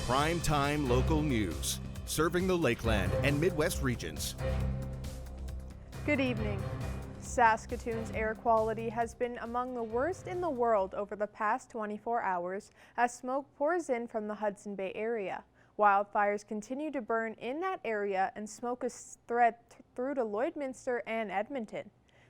Primetime local news, serving the Lakeland and Midwest regions. Good evening. Saskatoon's air quality has been among the worst in the world over the past 24 hours as smoke pours in from the Hudson Bay area. Wildfires continue to burn in that area and smoke is spread through to Lloydminster and Edmonton.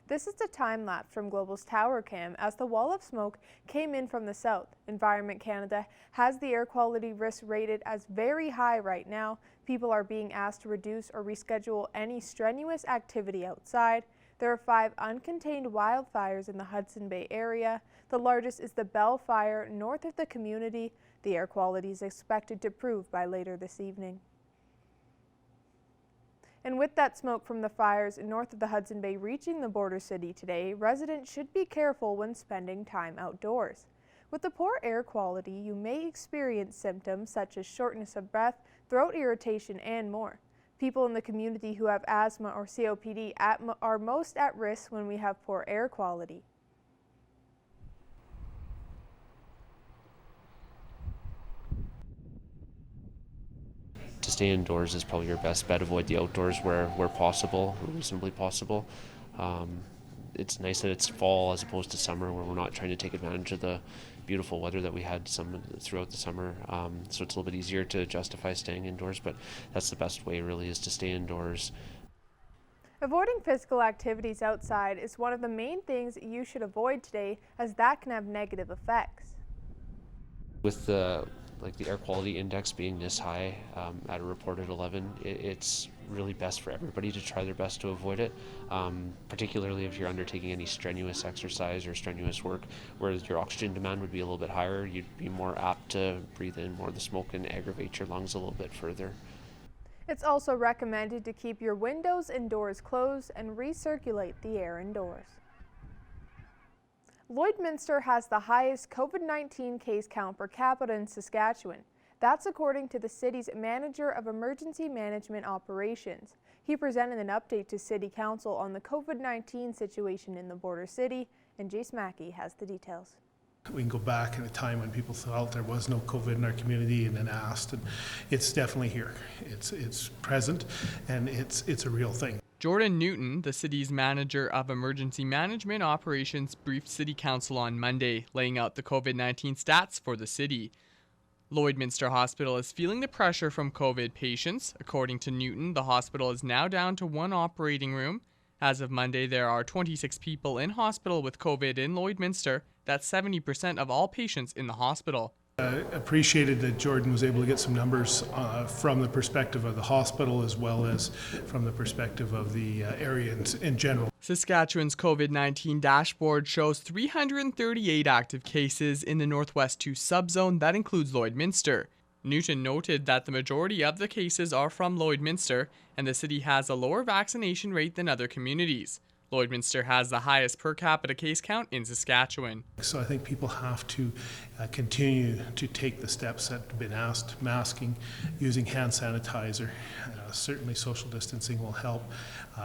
This is the time lapse from Global's Tower Cam as the wall of smoke came in from the south. Environment Canada has the air quality risk rated as very high right now. People are being asked to reduce or reschedule any strenuous activity outside. There are 5 uncontained wildfires in the Hudson Bay area. The largest is the Bell Fire north of the community. The air quality is expected to improve by later this evening. And with that smoke from the fires north of the Hudson Bay reaching the border city today, residents should be careful when spending time outdoors. With the poor air quality, you may experience symptoms such as shortness of breath, throat irritation, and more. People in the community who have asthma or COPD are most at risk when we have poor air quality. To stay indoors is probably your best bet. Avoid the outdoors where possible, reasonably possible. It's nice that it's fall as opposed to summer, where we're not trying to take advantage of the beautiful weather that we had throughout the summer. So it's a little bit easier to justify staying indoors, but that's the best way really, is to stay indoors. Avoiding physical activities outside is one of the main things you should avoid today, as that can have negative effects. With the air quality index being this high at a reported 11, it's really best for everybody to try their best to avoid it, particularly if you're undertaking any strenuous exercise or strenuous work where your oxygen demand would be a little bit higher. You'd be more apt to breathe in more of the smoke and aggravate your lungs a little bit further. It's also recommended to keep your windows and doors closed and recirculate the air indoors. Lloydminster has the highest COVID-19 case count per capita in Saskatchewan. That's according to the city's Manager of Emergency Management Operations. He presented an update to City Council on the COVID-19 situation in the border city, and Jace Mackey has the details. We can go back in a time when people felt there was no COVID in our community and then asked, and it's definitely here. It's present, and it's a real thing. Jordan Newton, the city's Manager of Emergency Management Operations, briefed City Council on Monday, laying out the COVID-19 stats for the city. Lloydminster Hospital is feeling the pressure from COVID patients. According to Newton, the hospital is now down to 1 operating room. As of Monday, there are 26 people in hospital with COVID in Lloydminster. That's 70% of all patients in the hospital. Appreciated that Jordan was able to get some numbers from the perspective of the hospital as well as from the perspective of the area in general. Saskatchewan's COVID-19 dashboard shows 338 active cases in the Northwest 2 subzone. That includes Lloydminster. Newton noted that the majority of the cases are from Lloydminster, and the city has a lower vaccination rate than other communities. Lloydminster has the highest per capita case count in Saskatchewan. So I think people have to continue to take the steps that have been asked. Masking, using hand sanitizer, certainly social distancing will help.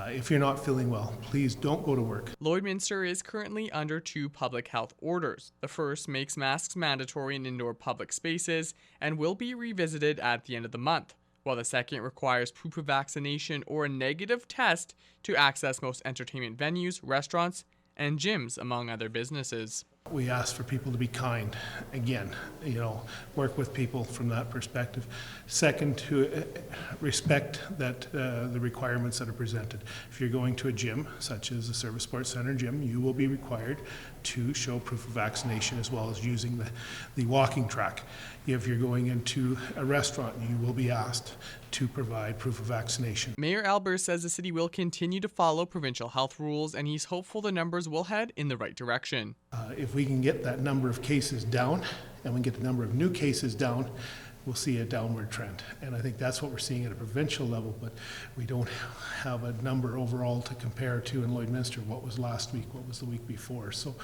If you're not feeling well, please don't go to work. Lloydminster is currently under 2 public health orders. The first makes masks mandatory in indoor public spaces and will be revisited at the end of the month, while the second requires proof of vaccination or a negative test to access most entertainment venues, restaurants, and gyms, among other businesses. We ask for people to be kind. Again, work with people from that perspective. Second, to respect that the requirements that are presented. If you're going to a gym, such as a Service Sports Center gym, you will be required to show proof of vaccination as well as using the walking track. If you're going into a restaurant, you will be asked to provide proof of vaccination. Mayor Albers says the city will continue to follow provincial health rules, and he's hopeful the numbers will head in the right direction. If we can get that number of cases down and we get the number of new cases down, we'll see a downward trend. And I think that's what we're seeing at a provincial level, but we don't have a number overall to compare to in Lloydminster. What was last week, what was the week before. So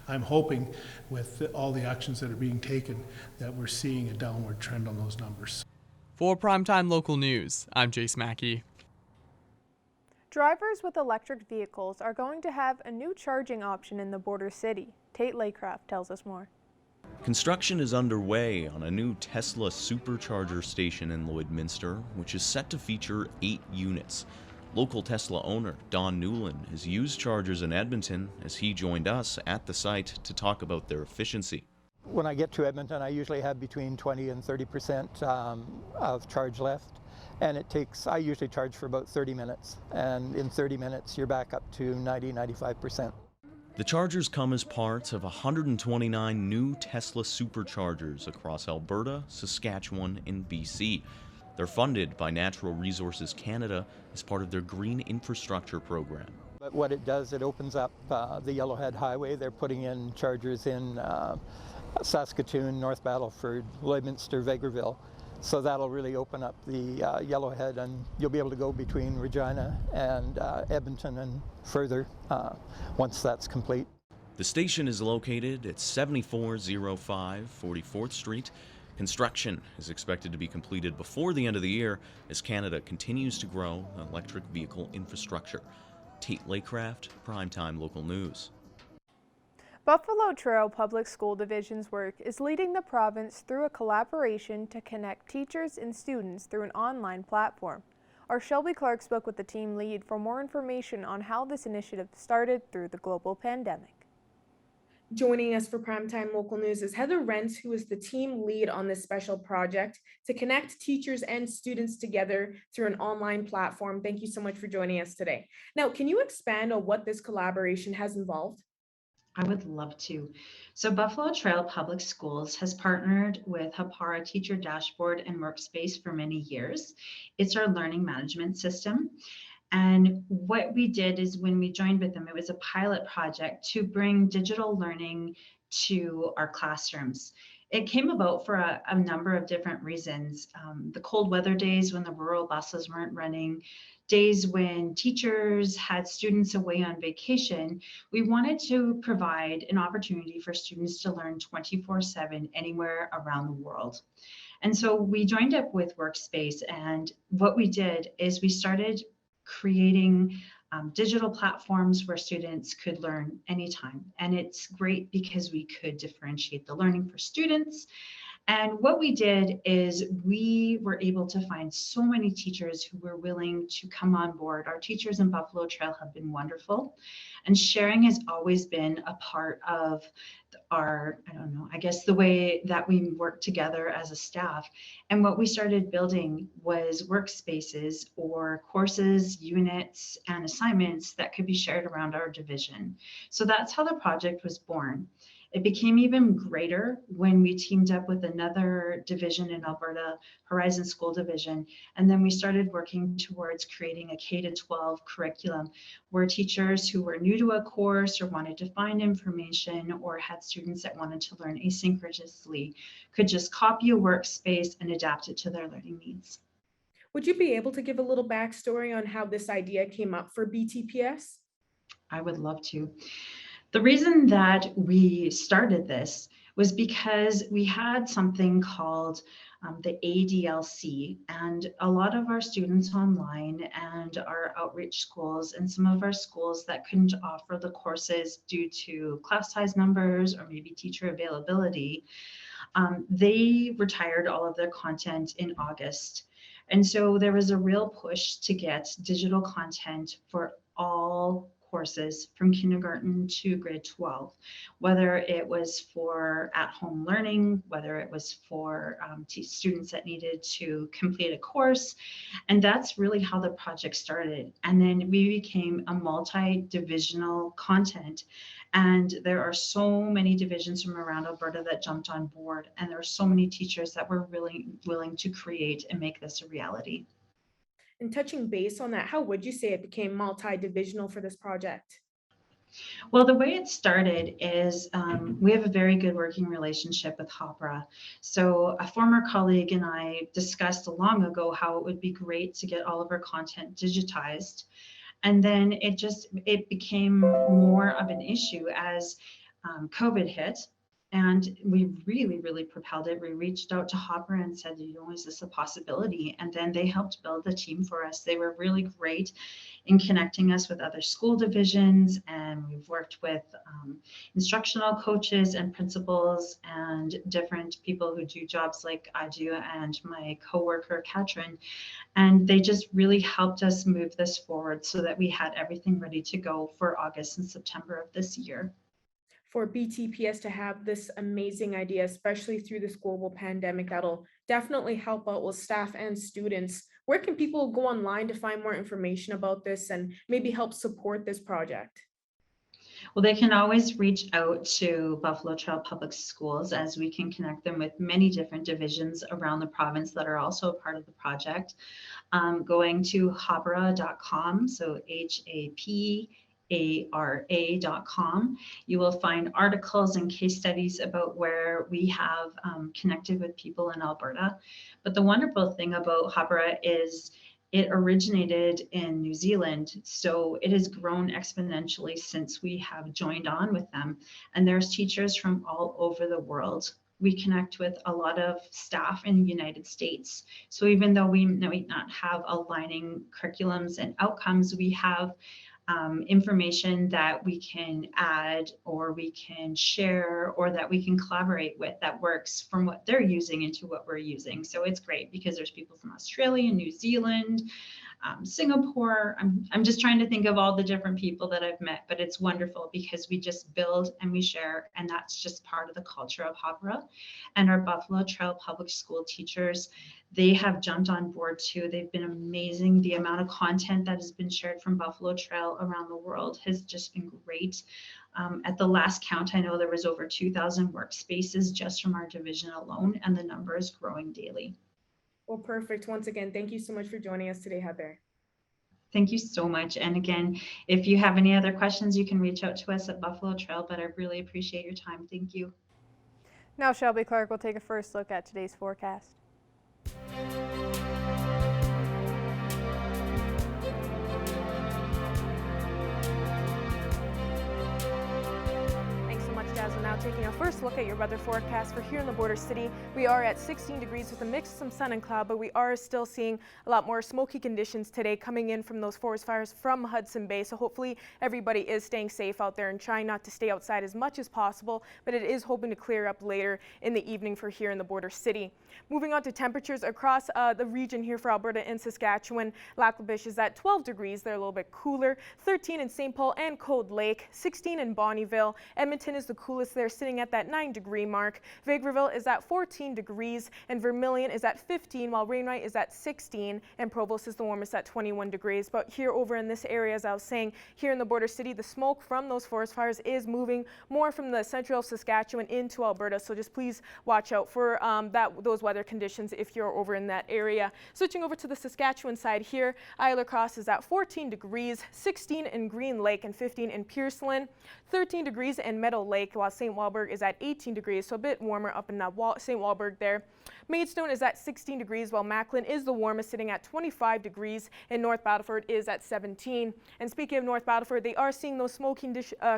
I'm hoping with all the actions that are being taken that we're seeing a downward trend on those numbers. For Primetime Local News, I'm Jace Mackey. Drivers with electric vehicles are going to have a new charging option in the border city. Tate Laycraft tells us more. Construction is underway on a new Tesla supercharger station in Lloydminster, which is set to feature 8 units. Local Tesla owner Don Newland has used chargers in Edmonton as he joined us at the site to talk about their efficiency. When I get to Edmonton, I usually have between 20 and 30% of charge left. And I usually charge for about 30 minutes. And in 30 minutes, you're back up to 90–95%. The chargers come as parts of 129 new Tesla superchargers across Alberta, Saskatchewan, and BC. They're funded by Natural Resources Canada as part of their Green Infrastructure Program. But what it does, it opens up the Yellowhead Highway. They're putting in chargers in Saskatoon, North Battleford, Lloydminster, Vegreville. So that'll really open up the Yellowhead, and you'll be able to go between Regina and Edmonton and further once that's complete. The station is located at 7405 44th Street. Construction is expected to be completed before the end of the year as Canada continues to grow electric vehicle infrastructure. Tate Laycraft, Primetime Local News. Buffalo Trail Public School Division's work is leading the province through a collaboration to connect teachers and students through an online platform. Our Shelby Clark spoke with the team lead for more information on how this initiative started through the global pandemic. Joining us for Primetime Local News is Heather Rentz, who is the team lead on this special project to connect teachers and students together through an online platform. Thank you so much for joining us today. Now, can you expand on what this collaboration has involved? I would love to. So Buffalo Trail Public Schools has partnered with Hapara Teacher Dashboard and Workspace for many years. It's our learning management system. And what we did is when we joined with them, it was a pilot project to bring digital learning to our classrooms. It came about for a number of different reasons. The cold weather days when the rural buses weren't running, days when teachers had students away on vacation, we wanted to provide an opportunity for students to learn 24/7 anywhere around the world. And so we joined up with Workspace, and what we did is we started creating digital platforms where students could learn anytime. And it's great because we could differentiate the learning for students. And what we did is we were able to find so many teachers who were willing to come on board. Our teachers in Buffalo Trail have been wonderful, and sharing has always been a part of our, I guess the way that we work together as a staff. And what we started building was workspaces or courses, units, and assignments that could be shared around our division. So that's how the project was born. It became even greater when we teamed up with another division in Alberta, Horizon School Division, and then we started working towards creating a K-12 curriculum where teachers who were new to a course or wanted to find information or had students that wanted to learn asynchronously could just copy a workspace and adapt it to their learning needs. Would you be able to give a little backstory on how this idea came up for BTPS? I would love to. The reason that we started this was because we had something called the ADLC, and a lot of our students online and our outreach schools and some of our schools that couldn't offer the courses due to class size numbers or maybe teacher availability, they retired all of their content in August. And so there was a real push to get digital content for all courses from kindergarten to grade 12, whether it was for at-home learning, whether it was for students that needed to complete a course. And that's really how the project started. And then we became a multi-divisional content. And there are so many divisions from around Alberta that jumped on board. And there are so many teachers that were really willing to create and make this a reality. And touching base on that, how would you say it became multi-divisional for this project? Well, the way it started is we have a very good working relationship with Hopra. So a former colleague and I discussed long ago how it would be great to get all of our content digitized. And then it became more of an issue as COVID hit. And we really, really propelled it. We reached out to Hopper and said, is this a possibility? And then they helped build the team for us. They were really great in connecting us with other school divisions, and we've worked with instructional coaches and principals and different people who do jobs like I do and my coworker Katrin, and they just really helped us move this forward so that we had everything ready to go for August and September of this year. For BTPS to have this amazing idea, especially through this global pandemic, that'll definitely help out with staff and students. Where can people go online to find more information about this and maybe help support this project? Well, they can always reach out to Buffalo Trail Public Schools, as we can connect them with many different divisions around the province that are also a part of the project. Going to habara.com, so HAPARA.com, you will find articles and case studies about where we have connected with people in Alberta. But the wonderful thing about Habara is it originated in New Zealand, so it has grown exponentially since we have joined on with them. And there's teachers from all over the world. We connect with a lot of staff in the United States. So even though we might not have aligning curriculums and outcomes, we have information that we can add or we can share or that we can collaborate with that works from what they're using into what we're using. So it's great because there's people from Australia, New Zealand, Singapore. I'm just trying to think of all the different people that I've met, but it's wonderful because we just build and we share, and that's just part of the culture of Habra. And our Buffalo Trail Public School teachers, they have jumped on board too. They've been amazing. The amount of content that has been shared from Buffalo Trail around the world has just been great. At the last count, I know there was over 2,000 workspaces just from our division alone, and the number is growing daily. Well, perfect. Once again, thank you so much for joining us today, Heather. Thank you so much. And again, if you have any other questions, you can reach out to us at Buffalo Trail, but I really appreciate your time. Thank you. Now Shelby Clark will take a first look at today's forecast. Now taking a first look at your weather forecast for here in the border city. We are at 16 degrees with a mix of some sun and cloud, but we are still seeing a lot more smoky conditions today coming in from those forest fires from Hudson Bay. So hopefully everybody is staying safe out there and trying not to stay outside as much as possible, but it is hoping to clear up later in the evening for here in the border city. Moving on to temperatures across the region here for Alberta and Saskatchewan. Lac La Biche is at 12 degrees. They're a little bit cooler. 13 in St. Paul and Cold Lake. 16 in Bonnyville. Edmonton is the coolest there, sitting at that 9-degree mark. Vegreville is at 14 degrees, and Vermilion is at 15, while Wainwright is at 16, and Provost is the warmest at 21 degrees. But here over in this area, as I was saying, here in the border city, the smoke from those forest fires is moving more from the central Saskatchewan into Alberta, so just please watch out for those weather conditions if you're over in that area. Switching over to the Saskatchewan side here, Isla Cross is at 14 degrees, 16 in Green Lake, and 15 in Pierceland, 13 degrees in Meadow Lake, while St. Walburg is at 18 degrees, so a bit warmer up in St. Walburg there. Maidstone is at 16 degrees, while Macklin is the warmest, sitting at 25 degrees, and North Battleford is at 17. And speaking of North Battleford, they are seeing those smoky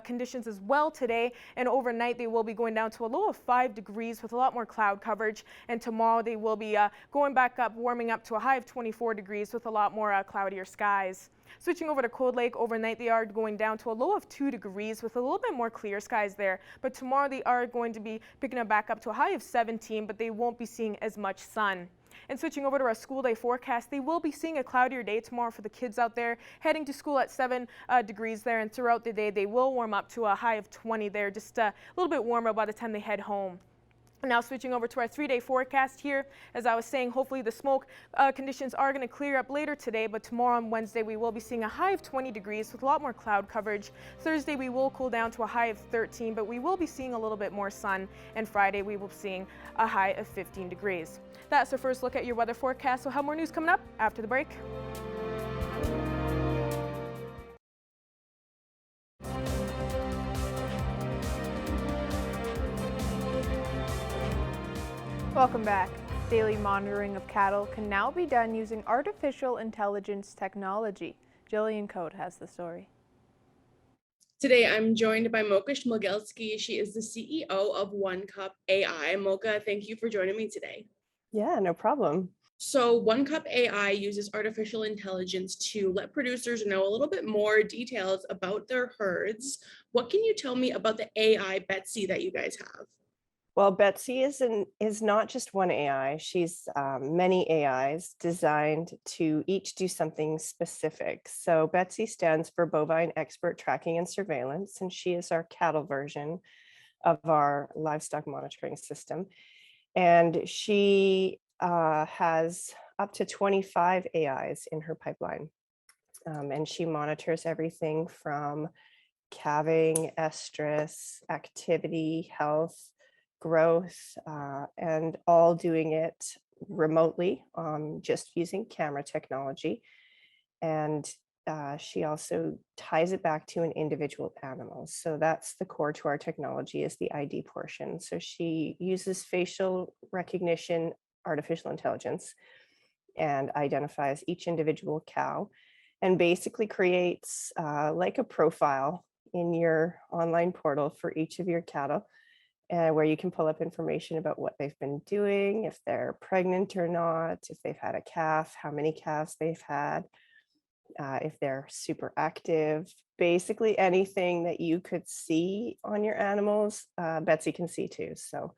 conditions as well today, and overnight they will be going down to a low of 5 degrees with a lot more cloud coverage, and tomorrow they will be going back up, warming up to a high of 24 degrees with a lot more cloudier skies. Switching over to Cold Lake, overnight they are going down to a low of 2 degrees with a little bit more clear skies there. But tomorrow they are going to be picking up back up to a high of 17, but they won't be seeing as much sun. And switching over to our school day forecast, they will be seeing a cloudier day tomorrow for the kids out there, heading to school at 7 degrees there, and throughout the day they will warm up to a high of 20 there, just a little bit warmer by the time they head home. Now switching over to our 3-day forecast here, as I was saying, hopefully the smoke conditions are going to clear up later today, but tomorrow on Wednesday we will be seeing a high of 20 degrees with a lot more cloud coverage. Thursday we will cool down to a high of 13, but we will be seeing a little bit more sun, and Friday we will be seeing a high of 15 degrees. That's our first look at your weather forecast. We'll have more news coming up after the break. Welcome back. Daily monitoring of cattle can now be done using artificial intelligence technology. Jillian Cote has the story. Today, I'm joined by Mocha Shmogelsky. She is the CEO of One Cup AI. Mocha, thank you for joining me today. Yeah, no problem. So One Cup AI uses artificial intelligence to let producers know a little bit more details about their herds. What can you tell me about the AI Betsy that you guys have? Well, Betsy is not just one AI. She's many AIs designed to each do something specific. So Betsy stands for Bovine Expert Tracking and Surveillance, and she is our cattle version of our livestock monitoring system. And she has up to 25 AIs in her pipeline. And she monitors everything from calving, estrus, activity, health, growth, and all doing it remotely, just using camera technology. And she also ties it back to an individual animal. So that's the core to our technology, is the ID portion. So she uses facial recognition, artificial intelligence, and identifies each individual cow and basically creates like a profile in your online portal for each of your cattle, where you can pull up information about what they've been doing, if they're pregnant or not, if they've had a calf, how many calves they've had, if they're super active. Basically anything that you could see on your animals, Betsy can see too. So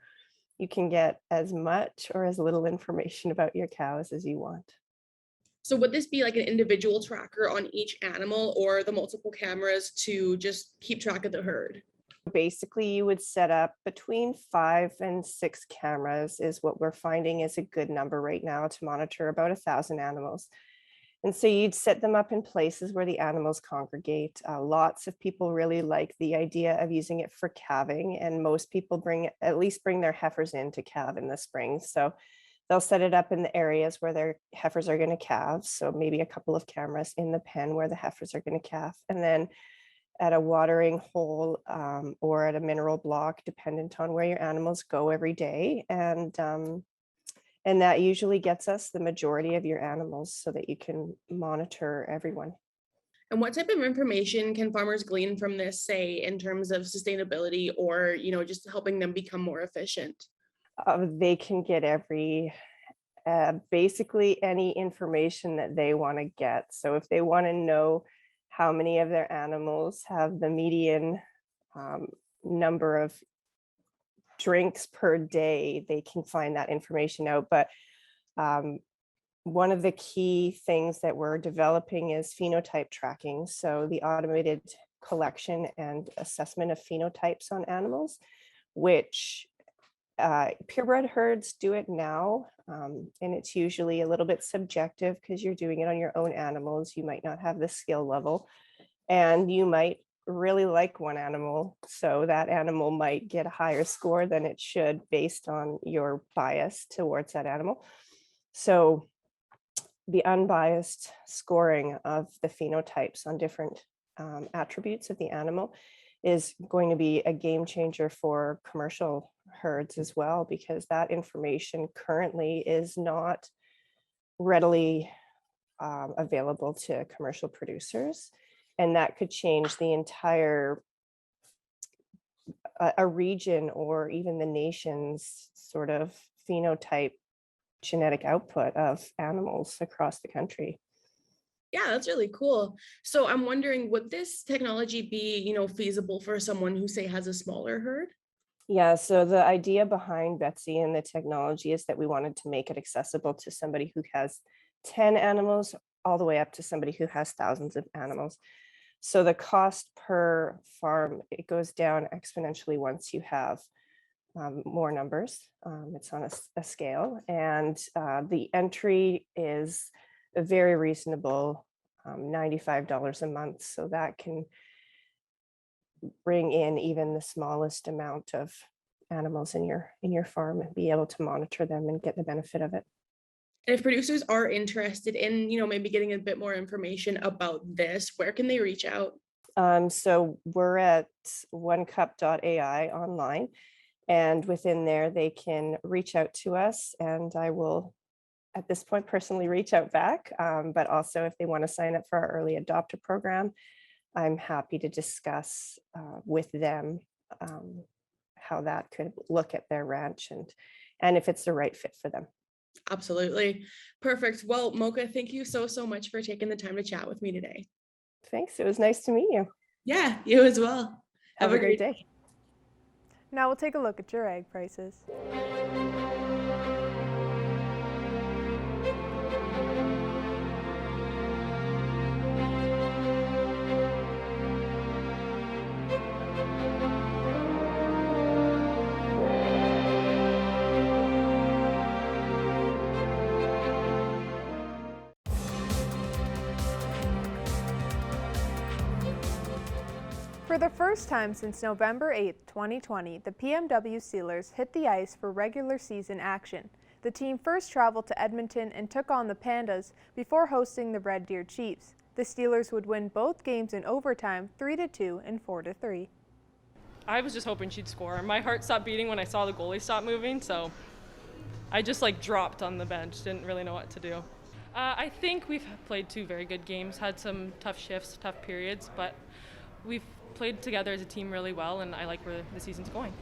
you can get as much or as little information about your cows as you want. So would this be like an individual tracker on each animal or the multiple cameras to just keep track of the herd? Basically, you would set up between 5 and 6 cameras is what we're finding is a good number right now to monitor about 1,000 animals. And so you'd set them up in places where the animals congregate. Lots of people really like the idea of using it for calving, and most people at least bring their heifers in to calve in the spring. So they'll set it up in the areas where their heifers are going to calve. So maybe a couple of cameras in the pen where the heifers are going to calve. And then at a watering hole or at a mineral block, dependent on where your animals go every day. And that usually gets us the majority of your animals so that you can monitor everyone. And what type of information can farmers glean from this, say, in terms of sustainability or, just helping them become more efficient? They can get basically any information that they want to get. So if they want to know how many of their animals have the median number of drinks per day, they can find that information out. But one of the key things that we're developing is phenotype tracking. So the automated collection and assessment of phenotypes on animals, which purebred herds do it now, and it's usually a little bit subjective because you're doing it on your own animals. You might not have the skill level, and you might really like one animal, so that animal might get a higher score than it should based on your bias towards that animal. So the unbiased scoring of the phenotypes on different attributes of the animal is going to be a game changer for commercial herds as well, because that information currently is not readily available to commercial producers. And that could change the entire a region or even the nation's sort of phenotype genetic output of animals across the country. Yeah, that's really cool. So I'm wondering, would this technology be, feasible for someone who, say, has a smaller herd? Yeah, so the idea behind Betsy and the technology is that we wanted to make it accessible to somebody who has 10 animals all the way up to somebody who has thousands of animals. So the cost per farm, it goes down exponentially once you have more numbers. It's on a scale, and the entry is very reasonable, $95 a month. So that can bring in even the smallest amount of animals in your farm and be able to monitor them and get the benefit of it. And if producers are interested in, maybe getting a bit more information about this, where can they reach out? So we're at onecup.ai online, and within there they can reach out to us, and I will at this point personally reach out back. But also if they want to sign up for our early adopter program, I'm happy to discuss with them how that could look at their ranch and if it's the right fit for them. Absolutely. Perfect. Well, Mocha, thank you so much for taking the time to chat with me today. Thanks. It was nice to meet you. Yeah, you as well. Have a great day. Now we'll take a look at your egg prices. For the first time since November 8, 2020, the PMW Steelers hit the ice for regular season action. The team first traveled to Edmonton and took on the Pandas before hosting the Red Deer Chiefs. The Steelers would win both games in overtime 3-2 and 4-3. I was just hoping she'd score. My heart stopped beating when I saw the goalie stop moving, so I just dropped on the bench, didn't really know what to do. I think we've played 2 very good games, had some tough shifts, tough periods, but we've played together as a team really well, and I like where the season's going.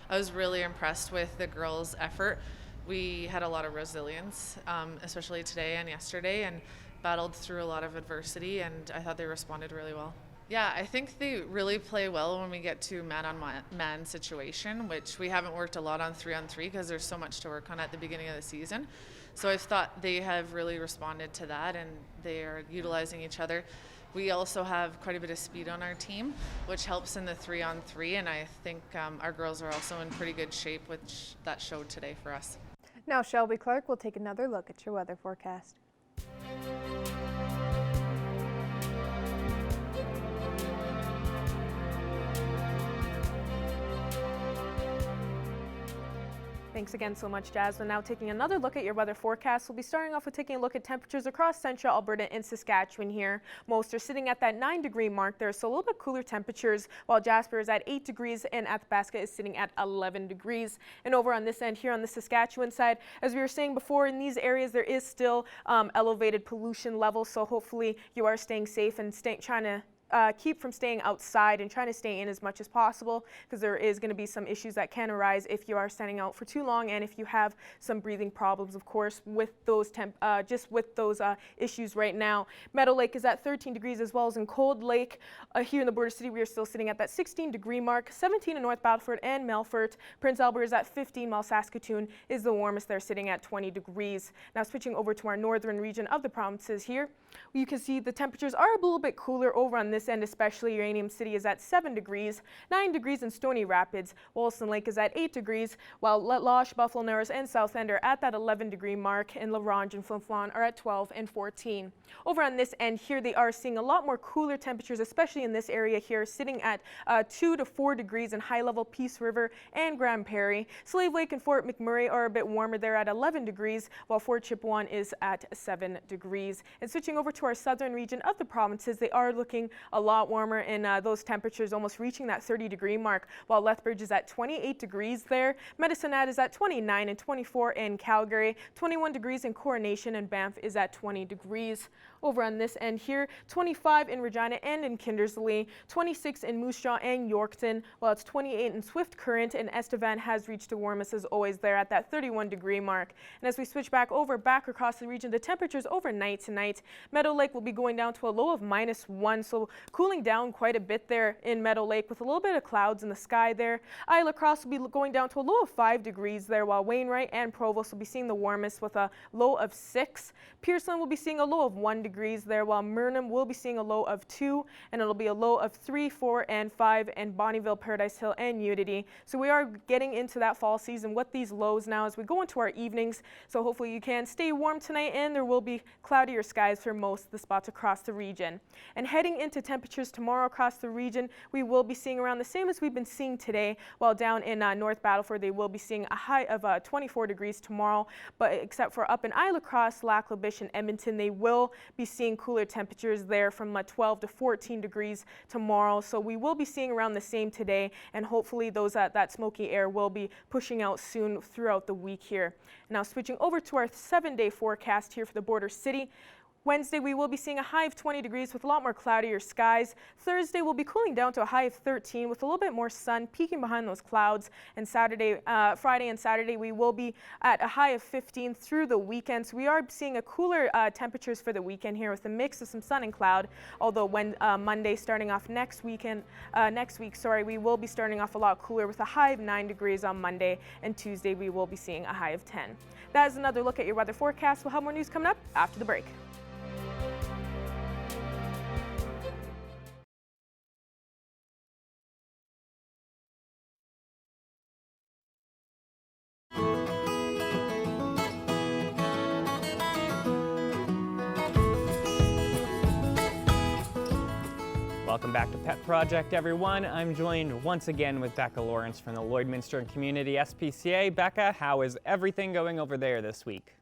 I was really impressed with the girls' effort. We had a lot of resilience, especially today and yesterday, and battled through a lot of adversity, and I thought they responded really well. Yeah, I think they really play well when we get to man-on-man situation, which we haven't worked a lot on 3-on-3 because there's so much to work on at the beginning of the season. So I've thought they have really responded to that, and they are utilizing each other. We also have quite a bit of speed on our team, which helps in the 3-on-3, and I think our girls are also in pretty good shape, which that showed today for us. Now Shelby Clark will take another look at your weather forecast. Thanks again so much, Jasmine. Now taking another look at your weather forecast, we'll be starting off with taking a look at temperatures across central Alberta and Saskatchewan here. Most are sitting at that 9-degree mark there, so a little bit cooler temperatures, while Jasper is at 8 degrees and Athabasca is sitting at 11 degrees. And over on this end here on the Saskatchewan side, as we were saying before, in these areas there is still elevated pollution levels, so hopefully you are staying safe and trying to keep from staying outside and trying to stay in as much as possible, because there is going to be some issues that can arise if you are standing out for too long, and if you have some breathing problems, of course, with those issues right now. Meadow Lake is at 13 degrees, as well as in Cold Lake. Here in the border city, we are still sitting at that 16-degree mark, 17 in North Battleford and Melfort. Prince Albert is at 15, while Saskatoon is the warmest. They're sitting at 20 degrees. Now switching over to our northern region of the provinces here, you can see the temperatures are a little bit cooler over on this end, especially Uranium City is at 7 degrees, 9 degrees in Stony Rapids. Wollaston Lake is at 8 degrees, while Letlosh, Buffalo Narrows, and South End are at that 11-degree mark, and La Ronge and Flin Flon are at 12 and 14. Over on this end here, they are seeing a lot more cooler temperatures, especially in this area here, sitting at 2 to 4 degrees in high-level Peace River and Grand Prairie. Slave Lake and Fort McMurray are a bit warmer. They're at 11 degrees, while Fort Chipewyan is at 7 degrees. And switching over to our southern region of the provinces, they are looking a lot warmer in those temperatures, almost reaching that 30-degree mark, while Lethbridge is at 28 degrees there. Medicine Hat is at 29 and 24 in Calgary, 21 degrees in Coronation, and Banff is at 20 degrees. Over on this end here, 25 in Regina and in Kindersley, 26 in Moose Jaw and Yorkton, while it's 28 in Swift Current, and Estevan has reached the warmest as always there at that 31-degree mark. And as we switch back across the region, the temperatures overnight tonight, Meadow Lake will be going down to a low of -1, so cooling down quite a bit there in Meadow Lake with a little bit of clouds in the sky there. Isla Cross will be going down to a low of 5 degrees there, while Wainwright and Provost will be seeing the warmest with a low of 6. Pearson will be seeing a low of 1 degrees there, while Murnum will be seeing a low of 2, and it'll be a low of 3, 4, and 5 in Bonnyville, Paradise Hill, and Unity. So we are getting into that fall season with these lows now as we go into our evenings. So hopefully you can stay warm tonight, and there will be cloudier skies for most of the spots across the region. And heading into temperatures tomorrow across the region, we will be seeing around the same as we've been seeing today, while down in North Battleford, they will be seeing a high of 24 degrees tomorrow, but except for up in Isla Cross, Lac La Biche, and Edmonton, they will be seeing cooler temperatures there from 12 to 14 degrees tomorrow. So we will be seeing around the same today, and hopefully that smoky air will be pushing out soon throughout the week here. Now switching over to our 7-day forecast here for the border city, Wednesday, we will be seeing a high of 20 degrees with a lot more cloudier skies. Thursday, we'll be cooling down to a high of 13 with a little bit more sun peeking behind those clouds. And Friday and Saturday, we will be at a high of 15 through the weekend. So we are seeing a cooler temperatures for the weekend here with a mix of some sun and cloud. Although when Monday, starting off next week, we will be starting off a lot cooler with a high of 9 degrees on Monday. And Tuesday, we will be seeing a high of 10. That is another look at your weather forecast. We'll have more news coming up after the break. Welcome back to Pet Project, everyone. I'm joined once again with Becca Lawrence from the Lloydminster Community SPCA. Becca, how is everything going over there this week?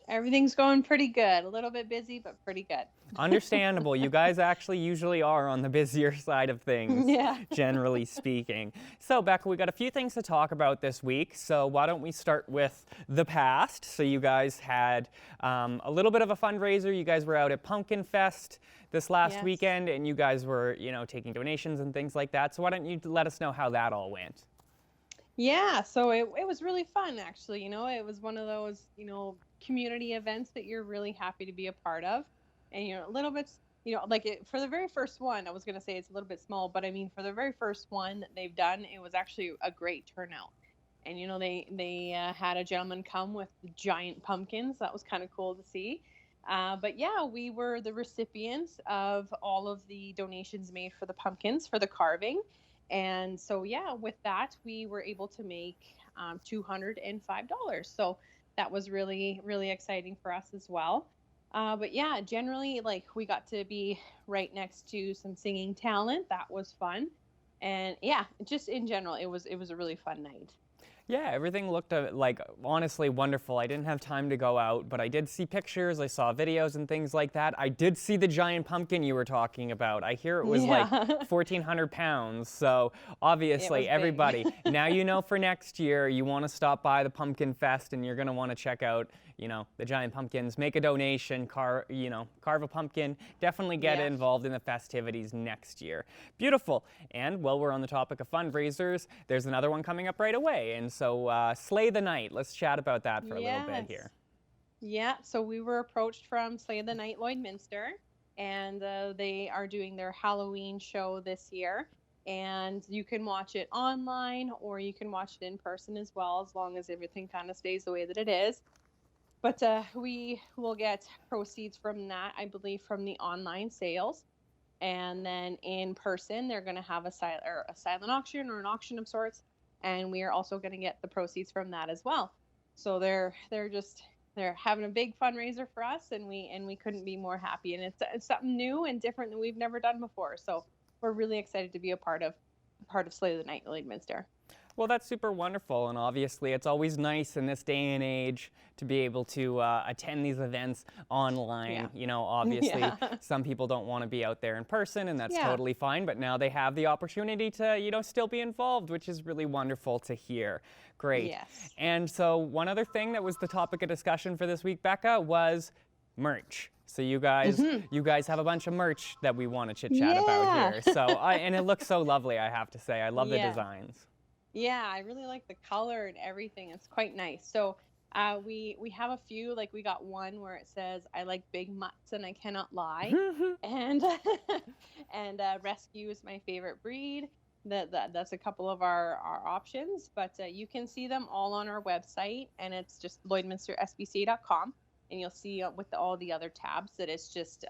Everything's going pretty good. A little bit busy, but pretty good. Understandable. You guys actually usually are on the busier side of things, generally speaking. So, Becca, we got a few things to talk about this week. So why don't we start with the past? So you guys had a little bit of a fundraiser. You guys were out at Pumpkin Fest this last weekend, and you guys were, taking donations and things like that. So why don't you let us know how that all went? Yeah, so it was really fun, actually. It was one of those, community events that you're really happy to be a part of. And, a little bit, for the very first one, I was going to say it's a little bit small, but I mean, for the very first one that they've done, it was actually a great turnout. And, they had a gentleman come with giant pumpkins. That was kind of cool to see. But yeah, we were the recipients of all of the donations made for the pumpkins, for the carving. And so, yeah, with that, we were able to make $205. So that was really, really exciting for us as well. But yeah, generally, we got to be right next to some singing talent. That was fun. And yeah, just in general, it was a really fun night. Yeah, everything looked honestly wonderful. I didn't have time to go out, but I did see pictures, I saw videos and things like that. I did see the giant pumpkin you were talking about. I hear it was like 1,400 pounds. So obviously everybody, now you know for next year, you want to stop by the Pumpkin Fest and you're going to want to check out, the giant pumpkins, make a donation, carve a pumpkin, definitely get involved in the festivities next year. Beautiful. And while we're on the topic of fundraisers, there's another one coming up right away. And so Slay the Night, let's chat about that for a little bit here. Yeah, so we were approached from Slay the Night Lloydminster, and they are doing their Halloween show this year. And you can watch it online or you can watch it in person as well, as long as everything kind of stays the way that it is. But we will get proceeds from that, I believe, from the online sales. And then in person, they're going to have a silent auction or an auction of sorts. And we are also going to get the proceeds from that as well. So they're having a big fundraiser for us, and we couldn't be more happy. And it's something new and different that we've never done before. So we're really excited to be a part of Slay the Night Lloydminster. Well, that's super wonderful, and obviously it's always nice in this day and age to be able to attend these events online. Obviously some people don't want to be out there in person, and that's totally fine, but now they have the opportunity to, still be involved, which is really wonderful to hear. Great. Yes. And so one other thing that was the topic of discussion for this week, Becca, was merch. So you guys have a bunch of merch that we want to chit-chat about here. So and it looks so lovely, I have to say. I love the designs. Yeah, I really like the color and everything. It's quite nice. So we have a few, we got one where it says, "I like big mutts and I cannot lie." and rescue is my favorite breed. That's a couple of our options, but you can see them all on our website, and it's just lloydminstersbca.com, and you'll see with all the other tabs that it's just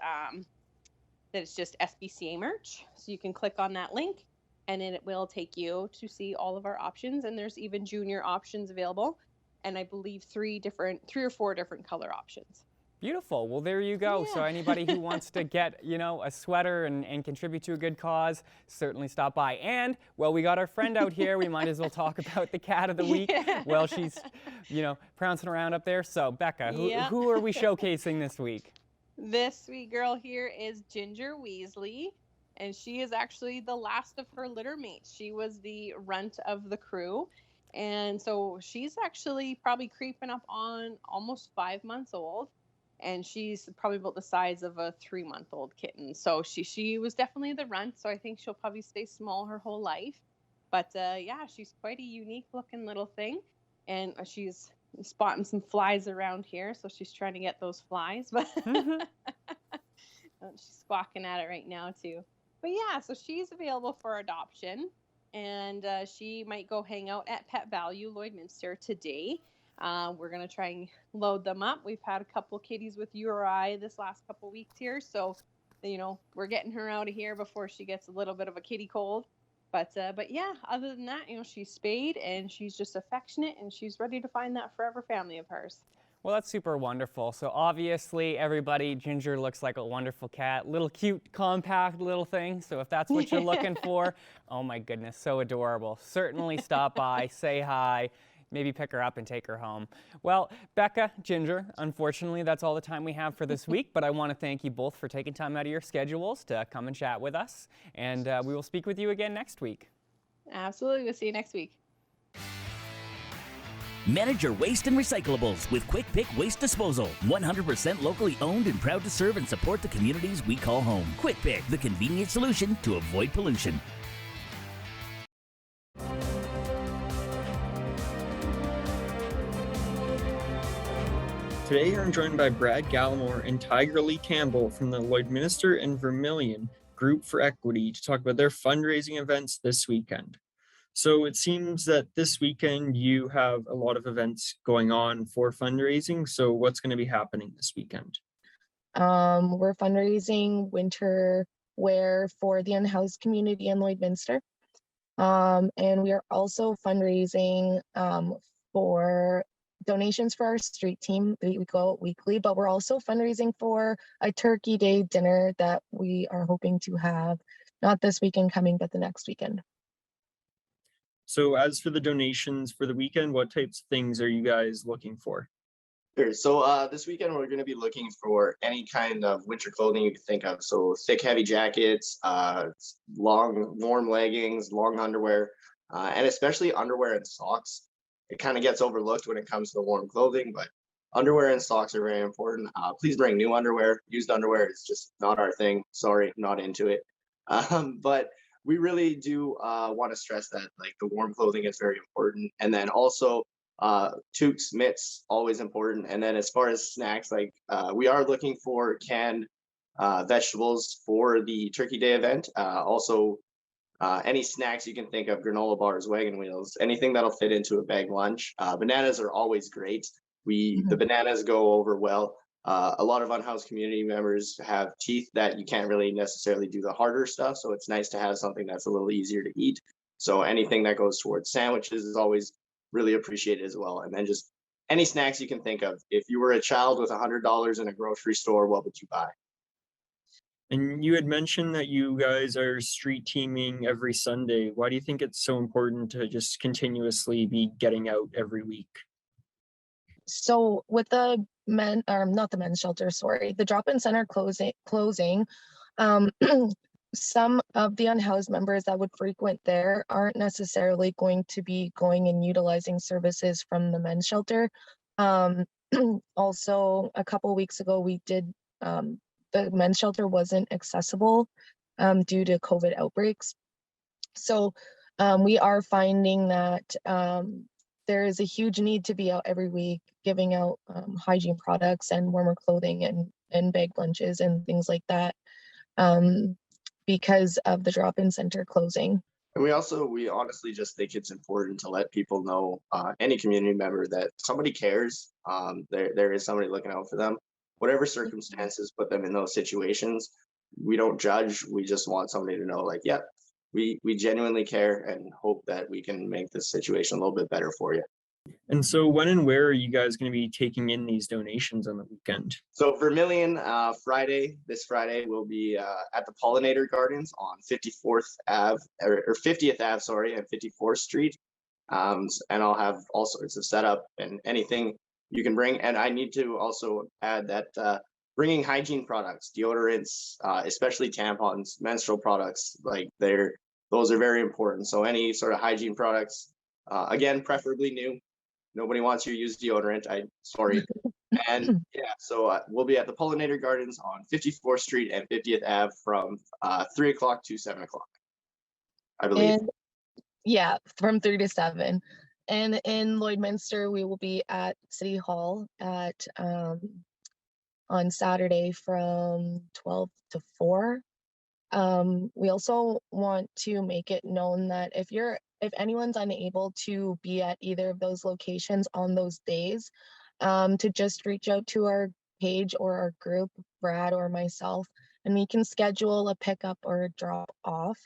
SBCA merch. So you can click on that link, and then it will take you to see all of our options. And there's even junior options available, and I believe 3 or 4 different color options. Beautiful. Well, there you go. So anybody who wants to get, a sweater and contribute to a good cause, certainly stop by. And, well, we got our friend out here. We might as well talk about the cat of the week while she's, prancing around up there. So, Becca, who are we showcasing this week? This sweet girl here is Ginger Weasley, and she is actually the last of her litter mates. She was the runt of the crew, and so she's actually probably creeping up on almost 5 months old. and she's probably about the size of a 3-month-old kitten. So she was definitely the runt. So I think she'll probably stay small her whole life. But yeah, she's quite a unique looking little thing, and she's spotting some flies around here, so she's trying to get those flies. But she's squawking at it right now too. But yeah, so she's available for adoption, and she might go hang out at Pet Value Lloydminster today. We're gonna try and load them up. We've had a couple kitties with URI this last couple weeks here, so we're getting her out of here before she gets a little bit of a kitty cold. But yeah, other than that, she's spayed and she's just affectionate and she's ready to find that forever family of hers. Well, that's super wonderful. So obviously, everybody, Ginger looks like a wonderful cat. Little cute, compact little thing. So if that's what you're looking for, oh my goodness, so adorable. Certainly stop by, say hi, maybe pick her up and take her home. Well, Becca, Ginger, unfortunately, that's all the time we have for this week. But I want to thank you both for taking time out of your schedules to come and chat with us. And we will speak with you again next week. Absolutely. We'll see you next week. Manage your waste and recyclables with Quick Pick Waste Disposal. 100% locally owned and proud to serve and support the communities we call home. Quick Pick, the convenient solution to avoid pollution. Today I'm joined by Brad Gallimore and Tiger Lee Campbell from the Lloydminster and Vermilion Group for Equity to talk about their fundraising events this weekend. So it seems that this weekend you have a lot of events going on for fundraising. So what's going to be happening this weekend? We're fundraising winter wear for the unhoused community in Lloydminster. And we are also fundraising for donations for our street team. We go out weekly, but we're also fundraising for a Turkey Day dinner that we are hoping to have not this weekend coming, but the next weekend. So as for the donations for the weekend, what types of things are you guys looking for? Sure. So this weekend, we're going to be looking for any kind of winter clothing you can think of. So thick, heavy jackets, long, warm leggings, long underwear, and especially underwear and socks. It kind of gets overlooked when it comes to the warm clothing, but underwear and socks are very important. Please bring new underwear. Used underwear is just not our thing. Sorry, not into it. But we really do want to stress that like the warm clothing is very important. And then also toques, mitts, always important. And then as far as snacks, like we are looking for canned vegetables for the Turkey Day event. Also any snacks you can think of, granola bars, wagon wheels, anything that'll fit into a bag lunch. Bananas are always great. The bananas go over well. A lot of unhoused community members have teeth that you can't really necessarily do the harder stuff. So it's nice to have something that's a little easier to eat. So anything that goes towards sandwiches is always really appreciated as well. And then just any snacks you can think of. If you were a child with $100 in a grocery store, what would you buy? And you had mentioned that you guys are street teaming every Sunday. Why do you think it's so important to just continuously be getting out every week? So with the not the men's shelter, sorry, the drop-in center closing, some of the unhoused members that would frequent there aren't necessarily going to be going and utilizing services from the men's shelter. Also, a couple weeks ago, we did the men's shelter wasn't accessible due to COVID outbreaks. So we are finding that there is a huge need to be out every week giving out hygiene products and warmer clothing and bag lunches and things like that because of the drop-in center closing. And we honestly just think it's important to let people know, any community member, that somebody cares. There is somebody looking out for them. Whatever circumstances put them in those situations, we don't judge. We just want somebody to know, like, yeah, we genuinely care and hope that we can make this situation a little bit better for you. And so when and where are you guys going to be taking in these donations on the weekend? So Vermilion, this Friday, we'll be at the Pollinator Gardens on 54th Ave, or 50th Ave, sorry, and 54th Street. And I'll have all sorts of setup and anything you can bring. And I need to also add that bringing hygiene products, deodorants, especially tampons, menstrual products, like those are very important. So any sort of hygiene products, again, preferably new. Nobody wants you to use deodorant. Sorry. And yeah, so we'll be at the Pollinator Gardens on 54th Street and 50th Ave from 3 o'clock to 7 o'clock, I believe. And yeah, from 3 to 7. And in Lloydminster, we will be at City Hall at on Saturday from 12 to 4. We also want to make it known that if anyone's unable to be at either of those locations on those days, to just reach out to our page or our group, Brad or myself, and we can schedule a pickup or a drop off.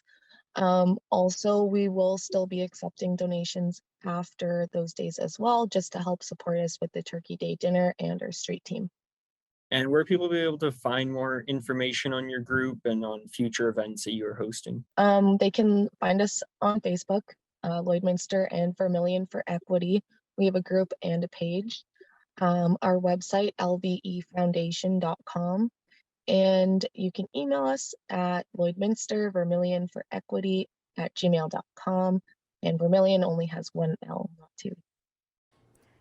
Also, we will still be accepting donations after those days as well, just to help support us with the Turkey Day dinner and our street team. And where people be able to find more information on your group and on future events that you're hosting? They can find us on Facebook, Lloydminster and Vermilion for Equity. We have a group and a page. Our website, lvefoundation.com. And you can email us at Lloydminster Vermilion for Equity @gmail.com. And Vermilion only has one L, not two.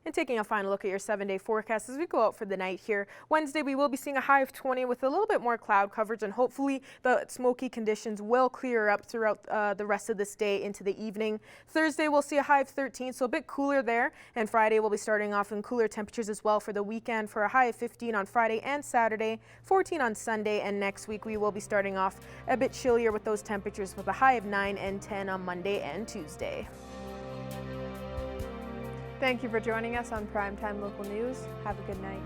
And taking a final look at your 7-day forecast as we go out for the night here. Wednesday, we will be seeing a high of 20 with a little bit more cloud coverage, and hopefully the smoky conditions will clear up throughout the rest of this day into the evening. Thursday, we'll see a high of 13, so a bit cooler there. And Friday, we'll be starting off in cooler temperatures as well for the weekend, for a high of 15 on Friday and Saturday, 14 on Sunday, and next week we will be starting off a bit chillier with those temperatures with a high of 9 and 10 on Monday and Tuesday. Thank you for joining us on Primetime Local News. Have a good night.